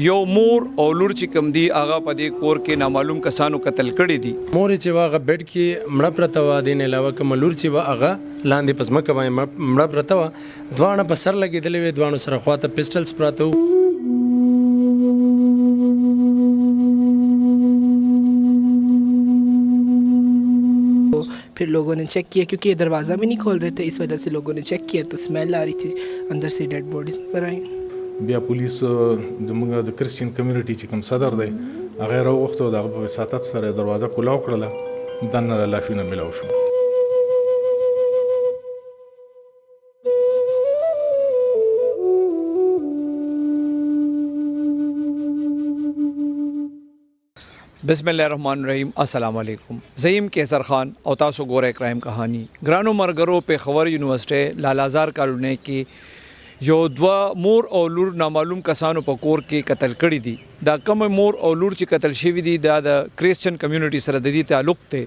یو مور او لور چې کوم دی هغه په دې کور کې نامعلوم کسانو قتل کړي دي. مور چې واغه بیډ کې مړه پرته و، دین علاوه کوم لور چې و هغه لاندې پس مکه باندې مړه پرته و، دوانه په سر لګېدلې وې، دوانو سره خواته پسټلز پراته و. پھر لوگوں نے چیک کیا کیونکہ یہ دروازہ بھی نہیں کھول رہے تھے، اس وجہ سے لوگوں نے چیک کیا تو اسمیل آ رہی تھی، اندر سے ڈیڈ باڈیز نظر آئیں. بیا پولیس زموږ د کرسچین کمیونټي چې کوم صدر دی هغه راوغوښته، د هغه په وساطت سره دروازه کولاو کړله، دننه لافي نه میلاو شو. بسم الله الرحمن الرحیم. السلام علیکم. زیم کیسر خان او تاسو ګورئ کرائم کہانی. ګرانو مرګرو په خبر یونیورسيټي لالازار کالونی کې یو دوه مور او لور نامعلوم کسانو په کور کې قتل کړي دي. دا کوم مور او لور چې قتل شوي دي دا د کریسچن کمیونټي سره د دې تعلق ته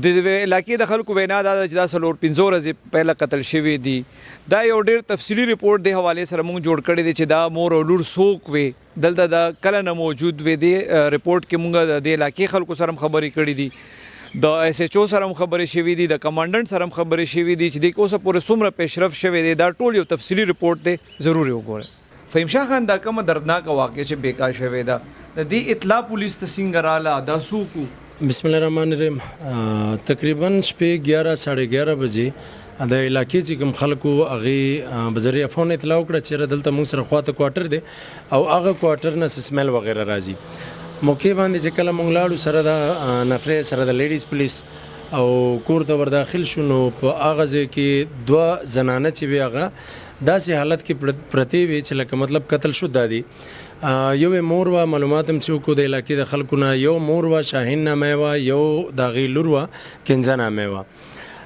د علاقې د خلکو وینا دا چې دا څلور 15 ورځې پهله قتل شوي دي. دا یو ډېر تفصیلي ریپورت د حوالې سره موږ جوړ کړی دی چې دا مور او لور څوک وي، دلته دا کله نه موجود وي. دی ریپورټ کې موږ د علاقې خلکو سره خبرې کړې دي، د ایس ایچ او سره خبرې شوي دي، د کمانډنټ سره خبرې شوي دي چې د اوسه پورې څومره پیشرفت شوی دی. دا ټول یو تفصیلي ریپورټ دی، ضروري وګورئ. فهیم شاه خان دا کومه دردناکه واقع چې بیکار شوی ده، د دې اطلاع پولیس ته څنګه رااله، دا څوک؟ بسم الله الرحمن الرحیم. تقریبا شپې 11:30 بجې د علاقې چې کوم خلکو هغه بذریعه فون اطلاع وکړه چې دلته موږ سره خواته کوارټر دی او هغه کوارټر نه سمیل وغیرہ راځي. موقع باندې چې کله موږ لاړو سره د نفرې سره د لیډیز پولیس او کور ته ور داخل شو، نو په هغه ځای کې دوه زنانه چې وي هغه داسې حالت کې پرتې وي چې لکه مطلب قتل شو. دا دي یو مور وا، معلومات هم چې د علاقې د خلکو نه یو مور وا شاهین نامه وا، یو د هغې لور وا کنزه نامه وا.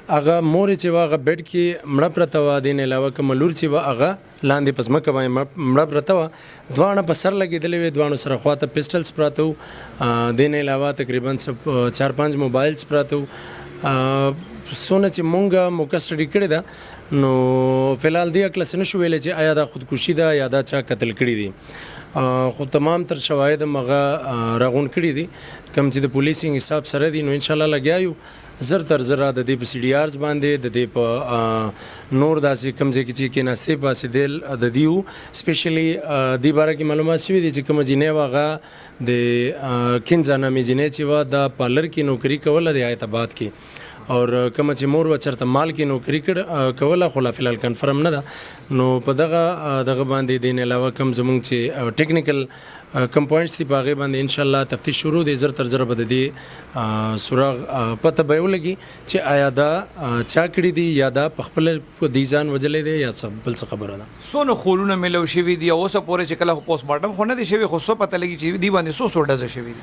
هغه مور چې وه هغه بیډ کې مړه پرته وه، دین علاوه کوم لور چې وه هغه لاندې په ځمکه باندې مړه پرته وه، دواړه په سر لګېدلې وې، دواړو سره خواته پسټلز پراته وو، دین علاوه تقریبا 4-5 موبایلز پراته وو. څونه چې مونږ موقع سټډي کړې ده نو فلحال دې عقله څه نشو ویلی چې آیا دا خودکشي ده یا دا چا قتل کړي دي، خو تمام تر شواهد هغه راغونډ کړي دي کوم چې د پولیسینګ حساب سره دي. نو انشاءالله لګیا یو زر تر زره د دې په سی ډي آرز باندې، د دې په نور داسې کوم ځای کې چې کېناستې پاسېدل د دې وو. سپیشلی دې باره کې معلومات شوي دي چې کومه جینۍ وه هغه د کنزه نامې جینۍ چې وه دا پارلر کې نوکري کوله د آیت آباد کې، اور کومه چې مور و چرته مال کې نوکري کوله، خو لا فلحال کنفرم نه ده. نو په دغه باندې دین علاوه کوم زمونږ چې ټیکنیکل کم پوینټس دي په هغې باندې انشاءالله تفتیش شروع دی. زر تر زره به د دې سراغ پته به ولګي چې آیا دا چا کړي دي یا دا په خپله دې ځان وجلی دی یا بل څه خبره ده. څونه خولونه میلو شوي دي اوسه پورې چې کله پوسټ مارټم خو نه دی شوي، خو څه پته لګي چې دې باندې څو ډزه شوي دي؟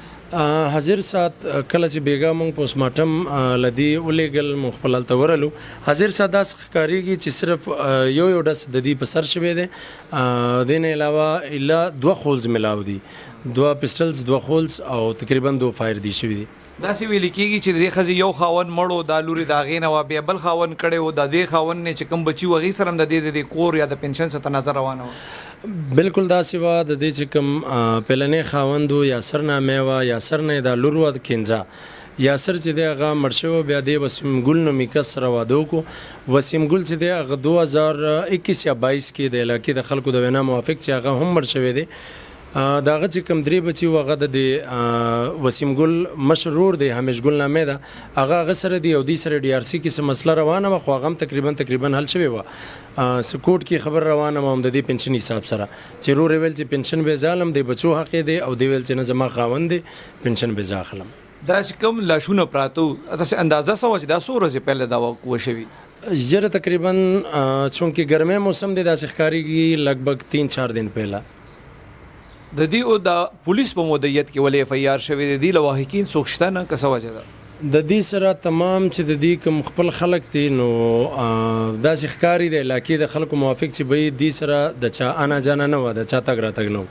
حاضر سات کله چې بیګا موږ پوسټ مارټم لدی ولېږل، موږ خپل هلته ورلو. حاضر سات داسې ښکارېږي چې صرف یو ډز د دې په سر شوی دی، دې نه علاوه الا 2 خولز ملاو دي، 2 پسټلز، 2 خولز او تقریبا 2 فایر دي شوي دي. داسې ویل کېږي چې د دې ښځې یو خاوند مړو، دا لورې د هغې نه وه، بیا بل خاوند کړی و، د دې خاوند نه چې کوم بچي و هغې سره هم د دې کور یا د پنشن څه تنازع روانه وه. بالکل داسې وه، د دې چې کوم پهلنی خاوند و یاسر نامې وه، یاسر نه دا لور وه کنزه. یاسر چې دی هغه مړ شوی، بیا دی وسیم ګل نومي کس سره واده وکړو. وسیم ګل چې دی هغه 2021 یا 22 کې د علاقې د خلکو د وینا موافق چې هغه هم مړ شوی دی. د هغه چې کوم 3 بچي و هغه د وسیم ګل مشرور دی، همیش ګل نامې ده، هغه سره دی او دې سره ډي آر سی کې څه مسله روانه وه، خو هغه هم تقریبا حل شوې وه. سکوټ کې خبر روانه وه هم د دې پنشن حساب سره چې رور ویل چې پنشن به ظالم دی، بچو حق دی، او دی ویل چې نه زما خاوند دی پنشن به ځاخلم. دا چې کوم لاشونه پراته وو، تاسې اندازه څه وه چې دا څو ورځې پهله دا وشوي؟ ژر تقریبا چونکې ګرمی موسم دی داسې ښکارېږي لګبګ 3-4 دن پهله. د دې او د پولیس په مدیریت کې ولې اف آی آر شوی دی؟ د لواحقین څوک شته نه که څه وجه ده؟ د دې سره تمام چې د دې کوم خپل خلک دي نو داسې ښکاري د علاقې د خلکو موافق چې به دې سره د چا انا جانا نه وه، د چا تګ راتګ نه و.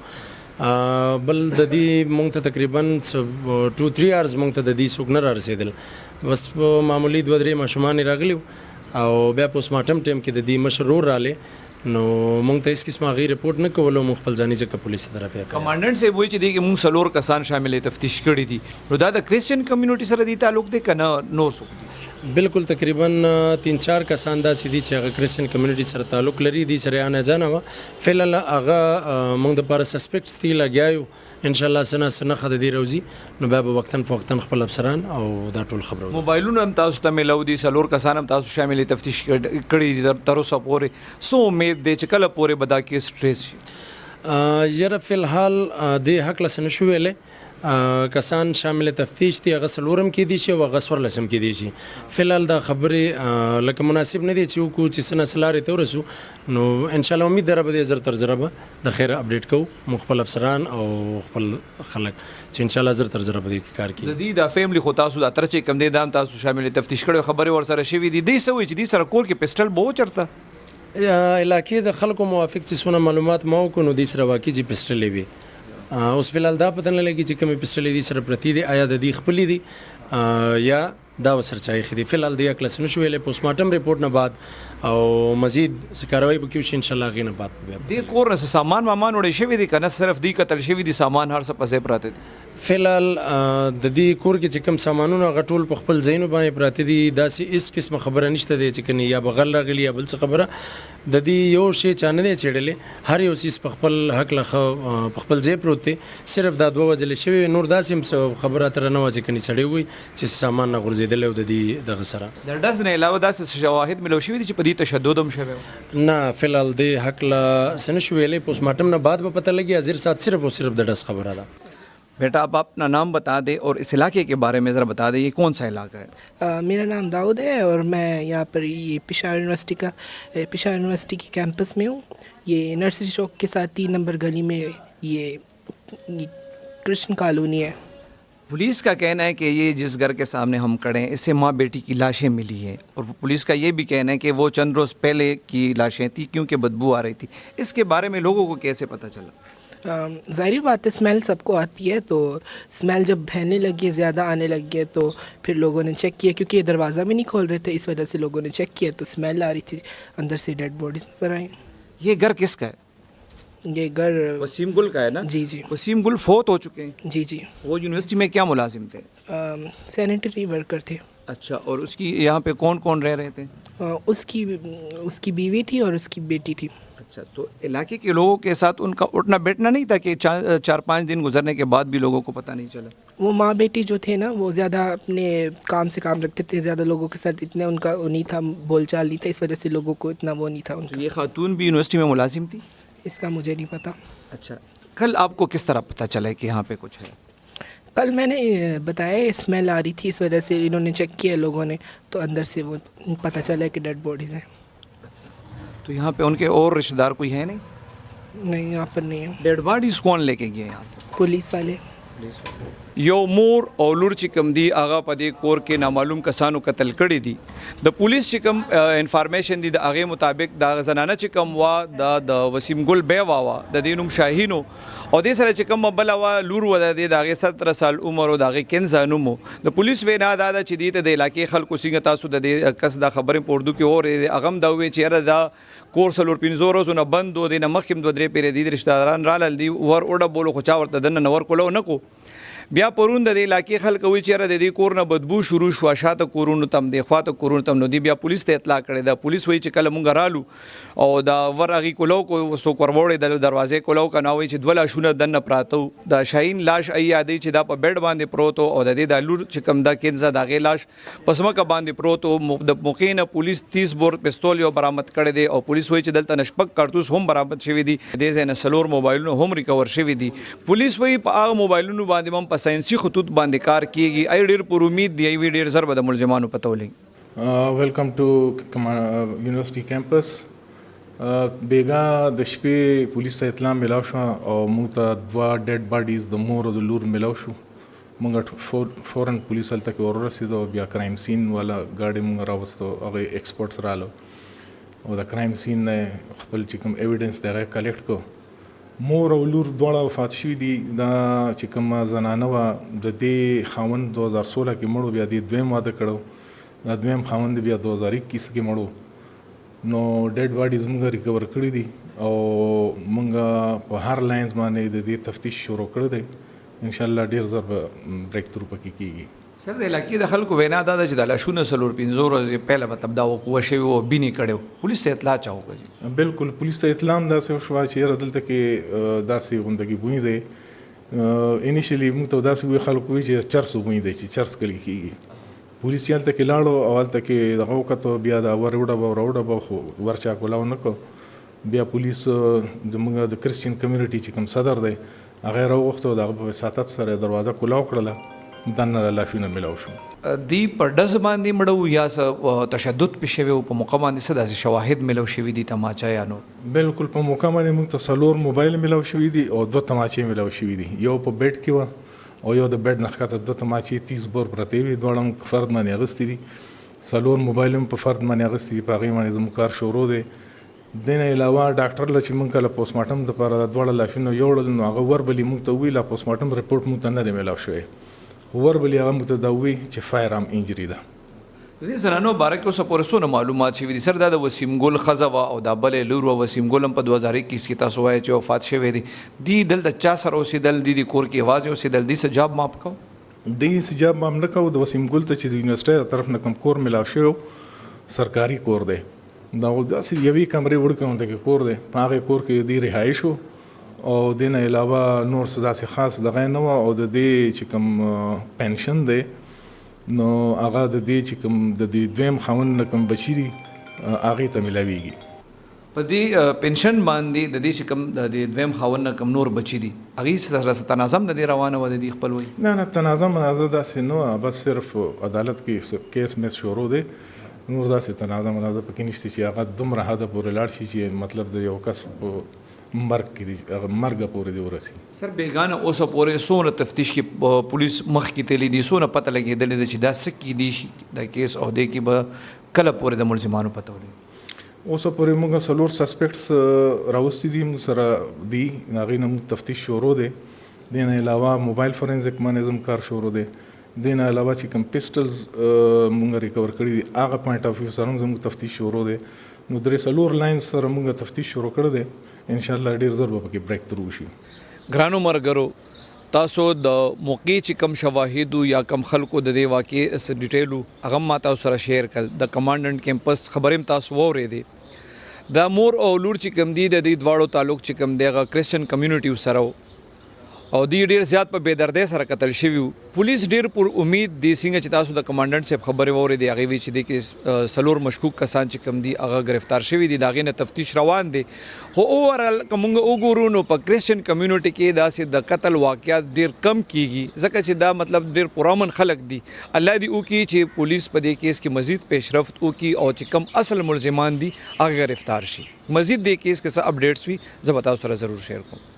بل د دې مونږ ته تقریبا 2-3 آورز مونږ ته د دې څوک نه را رسېدل، بس معمولي 2-3 ماشومان یې راغلي او بیا پوسټ مارټم ټایم کې د دې مشر ورور راغلی نو مونږ ته هیڅ قسمه غیر رپورټ نه کولو، مونږ خپل ځاني ځکه پولیس طرف یې کمانډنټ صاحب وایي چې دی کې مونږ سلور کسان شامل تفتیش کړي دي، نو دا د کرسچن کمیونټي سره دی تعلق دی کنه نور څوک دي؟ بالکل تقریبا 3-4 کسان داسې دي چې هغه کرسچن کمیونټي سره تعلق لري، دي سره نه ځنه و فعلا هغه موږ د پر سسپیکټس دی لګیاو، ان شاء الله سنه خد دی روزي نو به وقتن فوقتن خپل افسران او دا ټول خبرو. موبایلونه هم تاسو ته ملو دي، سلور کسان هم تاسو شامل تفتیش کړي دي تر اوسه پورې، سو امید دی چې کله پورې بدا کې سټریس شي؟ یره فی الحال د حق لسنه شو ویلې کسان شامل تفتیش دي، هغه سلورم کې دي شي او هغه سور لسم کې دي شي. فی الحال دا خبرې لکه مناسب نه دي چې وکړو چې سنه سلارې ته ورسو، نو ان شاء الله امید دربه دې زر تر زره به د خیر اپډیټ کوو مخبل افسران او خپل خلک چې ان شاء الله زر تر زره به دې کار کوي. د دې د فیملی خو تاسو د اتر چې کم دي دام تاسو شامل تفتیش کړي خبرې ور سره شوي دي، دې سوي چې دې سره کور کې پسټل بو چرته علاقې د خلکو موافق چې سونه معلومات ما وکړو نو دې سره واقعي چې پسټلې وي. اوس فی الحال دا پته نه لګي چې کومې پسټلې دي سره پرتی دي، آیا د دې خپلې دي یا دا وسرچای خدي. فی الحال د کلاس نشو ویلې پوسټمارټم ریپورت نه بعد او مزید کاروایی وکړو چې ان شاء الله غینه بعد دې کور نه سامان وړي شوی دي کنه صرف دی قتل شوی دي سامان هر څه پسې پراته دي؟ فی الحال د دې کور کې چې کوم سامانونه غټول په خپل ځینو باندې پراته دي، داسې هیڅ قسمه خبره نشته دی چې کني یا بغل راغلی یا بل څه خبره د دې یو شی چانه دی چېړلې، هر یو سیس په خپل حق لخه په خپل ځای پروت دی، صرف دا دوه وجلې شوی، نور داسې خبره تر نه وځي کني سړی وي چې سامان نه غورځیدل او د دې دغه سره د ډز نه علاوه داسې شواهد ملو شوی دي چې په دې تشدد هم شوی نه. فی الحال د حق لا سن شو ویلې پوسټمارټم نه بعد به پته لګي، حاضر سات صرف اور صرف د ډز خبره ده. بیٹا آپ اپنا نام بتا دیں اور اس علاقے کے بارے میں ذرا بتا دیں، یہ کون سا علاقہ ہے؟ میرا نام داؤد ہے اور میں یہاں پر یہ پشاور یونیورسٹی کی کیمپس میں ہوں. یہ نرسری چوک کے ساتھ 3 نمبر گلی میں یہ کرسچن کالونی ہے. پولیس کا کہنا ہے کہ یہ جس گھر کے سامنے ہم کھڑے ہیں اس سے ماں بیٹی کی لاشیں ملی ہیں، اور پولیس کا یہ بھی کہنا ہے کہ وہ چند روز پہلے کی لاشیں تھیں کیونکہ بدبو آ رہی تھی. اس کے بارے میں لوگوں کو کیسے پتہ چلا؟ ظاہری بات ہے اسمیل سب کو آتی ہے، تو اسمیل جب بہنے لگی ہے، زیادہ آنے لگ گیا تو پھر لوگوں نے چیک کیا، کیونکہ یہ دروازہ بھی نہیں کھول رہے تھے، اس وجہ سے لوگوں نے چیک کیا تو اسمیل آ رہی تھی، اندر سے ڈیڈ باڈیز نظر آئیں. یہ گھر کس کا ہے؟ یہ گھر وسیم گل کا ہے نا؟ جی جی. وسیم گل فوت ہو چکے ہیں؟ جی جی. وہ یونیورسٹی میں کیا ملازم تھے؟ سینیٹری ورکر تھے. اچھا، اور اس کی یہاں پہ کون کون رہ رہے تھے؟ اس کی بیوی تھی اور اس کی بیٹی تھی. اچھا، تو علاقے کے لوگوں کے ساتھ ان کا اٹھنا بیٹھنا نہیں تھا کہ 4-5 دن گزرنے کے بعد بھی لوگوں کو پتہ نہیں چلا؟ وہ ماں بیٹی جو تھے نا وہ زیادہ اپنے کام سے کام رکھتے تھے، زیادہ لوگوں کے ساتھ اتنے ان کا نہیں تھا، بول چال نہیں تھا، اس وجہ سے لوگوں کو اتنا وہ نہیں تھا ان کا. یہ خاتون بھی یونیورسٹی میں ملازم تھی؟ اس کا مجھے نہیں پتہ. اچھا، کل آپ کو کس طرح پتہ چلا کہ یہاں پہ کچھ ہے؟ کل میں نے بتایا اسمیل آ رہی تھی، اس وجہ سے انہوں نے چیک کیا لوگوں نے، تو اندر سے وہ پتہ چلا کہ ڈیڈ باڈیز ہیں. تو یہاں پہ ان کے اور رشتہ دار کوئی ہے نہیں؟ نہیں، یہاں پر نہیں ہے. ڈیڈ باڈیز کون لے کے گئے یہاں سے؟ پولیس والے. یو مور او لور چې کوم دی هغه په دې کور کې نامعلوم کسانو قتل کړي دي. د پولیس چې کوم انفارمیشن دی د هغې مطابق د زنانه چې کوم وا د وسیم ګل بیوا وا د دې نوم شاهین او دې سره چې کوم بله وا لور و د هغې 17 سال عمر او د هغې کنزا نوم و. د پولیس وینا دا ده چې دې ته د علاقې خلکو څنګه تاسو د دې کس دا خبرې په اردو کې اورې، هغه هم دا وویل چې یاره دا کور 4-5 ورځو نه بند و، دې نه مخکې هم 2-3 پیرې دي رشته داران رالل دي ور وډه بولو، خو چا ورته دننه نه ورکولو نه کو. بیا پرون د دې علاقې خلک وایي چې یاره د دې کور نه بدبو شروع شوه، شاته کورونو ته هم دی، خواته کورونو ته هم نو دی بیا پولیس ته اطلاع کړې ده. پولیس وایي چې کله مونږ رالو او دا ور هغې کولو کو څوک ور وړې د دروازې کولو که نه وایي چې 2 لاشونه دننه پراته و. د شاهین لاش ای یادوي چې دا په بیډ باندې پروت و او د دې دا لور چې کوم دا کنزه د هغې لاش په ځمکه باندې پروت و. د موقعې نه پولیس 30 بور پستول یو برامد کړی دی او پولیس وایي چې دلته نه 6 کارتوس هم برامد شوي دي، دې ځای نه 4 موبایلونه هم ریکور شوي دي. پولیس وایي په هغه موبایلونو باندې هم په ساینسي خطوط باندې کار کیږي. ای ډېر پر امید دی وی ډېر زر به د ملزمانو پته ولګي. ویلکم ټو یونیورسٹی کیمپس. بیګا د شپې پولیس ته اطلاع ملاو شوه او موږ ته 2 ډیډ باډیز د مور او د لور ملاو شو. موږ فوراً پولیس هلته کې ورسېدو، بیا کرایم سین والا ګاډي موږ راوستو، هغې ایکسپرټس رالو او د کرایم سین نه خپل چې کوم ایویډنس دی هغه کلیکټ کو. مور او لور دواړه وفات شوي دي. دا چې کومه زنانه وه د دې خاوند 2016 کې مړو، بیا دې دویم واده کړو، دا دویم خاوند بیا 2021 کې مړو نو ډیډ باډیز موږ ریکور کړي دي او موږ په هر لاینز باندې د دې تفتیش شروع کړی دی ان شاء الله ډیر زر به بریک تھرو پکې کیږي. سر د علاقې د خلکو وینا دا ده چې د لاشونه 4-5 ورځې پهله مطلب دا وقوع شوی او بینی کړو پولیس ته اطلاع چا وکړي؟ بالکل پولیس ته اطلاع هم داسې وشوه چې یاره دلته کې داسې غوندګي بوی دی. انیشلی موږ ته داسې وی خلکو وی چې چرس بوی دی چې چرس کلی کېږي. پولیس یې هلته کې لاړو او هلته کې دغه وکتو بیا د راوړه به خو ورچا کولاو نه کړو. بیا پولیس زموږ د کرسچین کمیونټي چې کوم صدر دی هغه یې راوغوښته او د هغه په وساطت سره یې دروازه کولاو کړله دننه لاشونه میلاو شو. دی په ډز باندې مړو یا څه تشدد پې شوی او په موقع باندې څه داسې شواهد میلاو شوي دي تماچایانو؟ بالکل په موقع باندې موږ ته 4 موبایل میلاو شوي دي او 2 تماچې میلاو شوي دي. یو په بیډ کې وه او یو د بیډ نه ښکته 2 تماچې 30 بور پرتې وي. دواړه موږ په فرد باندې اخیستې دي. 4 موبایل هم په فرد باندې اخیستې دي. په هغې باندې زموږ کار شروع دی. دې نه علاوه ډاکټر له چې موږ کله پوسټمارټم دپاره د دواړه لاشونه یوړل نو هغه وربلي موږ ته وویل پوسټمارټم رپورټ موږ ته نه دی میلاو شوی. وربلي هغه موږ ته دا ووایي چې فایر آرم انجري ده. د دې زنانو باره کې اوسه پورې څونه معلومات شوي دي؟ سر دا د وسیم ګل ښځه وه او دا بلې لور وه. وسیم ګل هم په 2021 کې تاسو وایئ چې وفات شوی دی. دی دلته چا سره اوسېدل؟ دی د کور کې یوازې اوسېدل؟ دی څه جاب ماپ کو؟ دی څه جاب ماپ نه کوو. د وسیم ګل ته چې د یونیورسټۍ طرف نه کوم کور میلاو شوی سرکاري کور دی. دا داسې یوې کمرې وړ کې کور دی. په هغې کور کې دی رهایش و او دې نه علاوه نور څه داسې خاص دغه نه وه. او د دې چې کوم پنشن دی نو هغه د دې چې کوم د دې دویم خاوند نه کوم بچي دي هغې ته میلاویږي. په دې پنشن باندې د دې چې کوم د دویم خاوند نه کوم نور بچي دي هغې سره تناظم د دې روانه وه د دې خپلوۍ؟ نه تناظم داسې نه وه. بس صرف عدالت کې کیس میس شروع دی. نور داسې تناظم پکې نشته چې هغه دومره حده پورې لاړ شي چې مطلب د یو کس مرګ پورې دی ورسي. سر بیگانه اوسه پورې څومره تفتیش کې پولیس مخکې تللی دي؟ څومره پته لګېدلې ده چې دا څه کیدی شي دا کیس او دې کې به کله پورې د ملزمانو پته ولګي؟ اوسه پورې موږ 4 سسپیکټس راوستي دي موږ سره دي. هغې نه موږ تفتیش شروع دی. دې نه علاوه موبایل فورنزیک باندې زم کار شروع دی. دې نه علاوه چې کوم پیسټلز موږ ریکور کړي دي هغه پوینټ آف ویو سره هم زموږ تفتیش شروع دی. نو 3 لاینز سره موږ تفتیش شروع کړی دی. انشاءالله ډیر زر به پکې بریک تھرو شي. ګرانو مرګرو تاسو د موقع چې کم شواهد یا کم خلکو د دې واقعې څه ډیټیل هغه ما تاسو سره شیر کړل. د کمانډنټ کیمپس خبرې هم تاسو واورېدې. د مور او لور چې کم دي د دې دواړو تعلق چې کم دی هغه کرسچن کمیونټي سره او دی ډیر زیات په بېدردۍ سره قتل شوي وو. پولیس ډیر پر امید دی څنګه چې تاسو د کمانډنټ صاحب خبرې واورېدې هغې وی چې دی کې 4 مشکوک کسان چې کم دي هغه گرفتار شوي دي. د هغې نه تفتیش روان دی. خو اوورال که موږ وګورو نو په کرسچن کمیونټي کې داسې د قتل واقعات ډیر کم کیږي ځکه چې دا مطلب ډیر پرامن خلک دي. الله دې وکړي چې پولیس په دې کیس کې مزید پیشرفت وکړي او چې کم اصل ملزمان دي هغه گرفتار شي. مزید دې کیس کې څه اپډیټس وي زه به تاسو سره ضرور شیر کوم.